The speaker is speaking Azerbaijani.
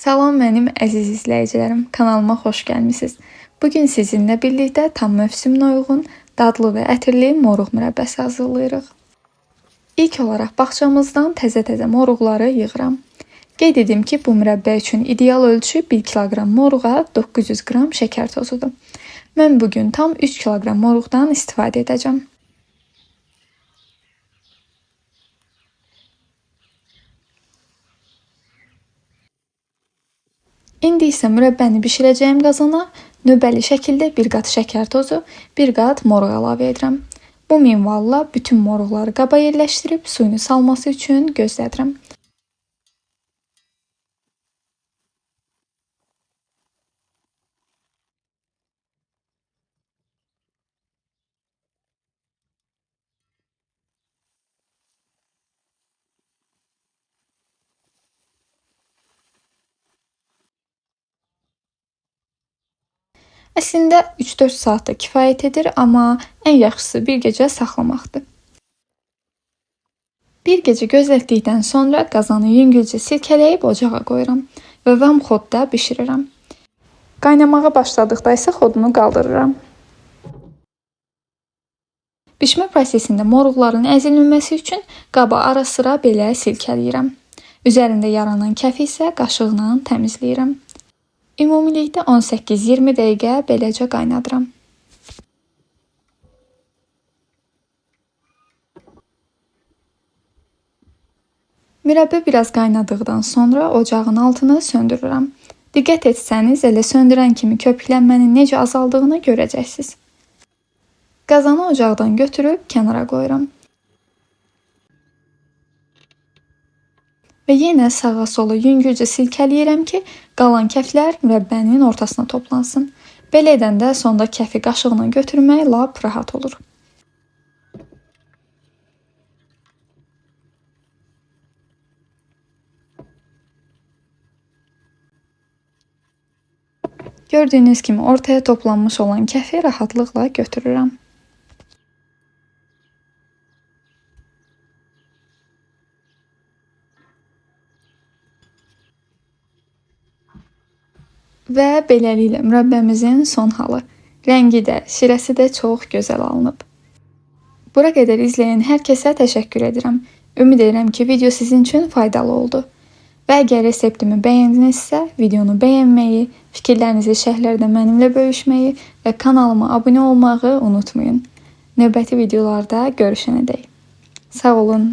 Salam mənim əziz izləyicilərim, kanalıma xoş gəlmisiniz. Bugün sizinlə birlikdə tam mövsümünə uyğun dadlı və ətirli moruq mürəbbəsi hazırlayırıq. İlk olaraq bağçamızdan təzə moruqları yığıram. Qeyd edim ki, bu mürəbbə üçün ideal ölçü 1 kiloqram moruğa 900 qram şəkər tozudur. Mən bugün tam 3 kiloqram moruqdan istifadə edəcəm. İndi isə mürəbbəni bişirəcəyim qazana növbəli şəkildə 1 qat şəkər tozu, 1 qat moruq əlavə edirəm. Bu minvalla bütün moruqları qaba yerləşdirib suyunu salması üçün gözlədirəm. Əslində 3-4 saat da kifayət edir, amma ən yaxşısı bir gecə saxlamaqdır. Bir gecə gözlətdikdən sonra qazanı yüngülcə silkələyib ocağa qoyuram və vam xodda bişirirəm. Qaynamağa başladıqda isə xodunu qaldırıram. Bişmə prosesində moruqların əzilməməsi üçün qaba ara sıra belə silkələyirəm. Üzərində yaranan kəfi isə qaşıqla təmizləyirəm. Ümumilikdə 18-20 dəqiqə beləcə qaynadıram. Mürəbbə biraz qaynadıqdan sonra ocağın altını söndürürəm. Diqqət etsəniz, elə söndürən kimi köpüklənmənin necə azaldığını görəcəksiniz. Qazanı ocaqdan götürüb kənara qoyuram. Və yenə sağa sola yüngülcə silkələyirəm ki, qalan kəflər mürəbbənin ortasına toplansın. Belə edəndə sonda kəfi qaşıqla götürmək lap rahat olur. Gördüyünüz kimi ortaya toplanmış olan kəfi rahatlıqla götürürəm. Və beləliklə mürəbbəmizin son halı. Rəngi də, şirəsi də çox gözəl alınıb. Bura qədər izləyən hər kəsə təşəkkür edirəm. Ümid edirəm ki, video sizin üçün faydalı oldu. Və əgər reseptimi bəyəndinizsə, videonu bəyənməyi, fikirlərinizi şərhlərdə mənimlə bölüşməyi və kanalıma abunə olmağı unutmayın. Növbəti videolarda görüşənədək. Sağ olun.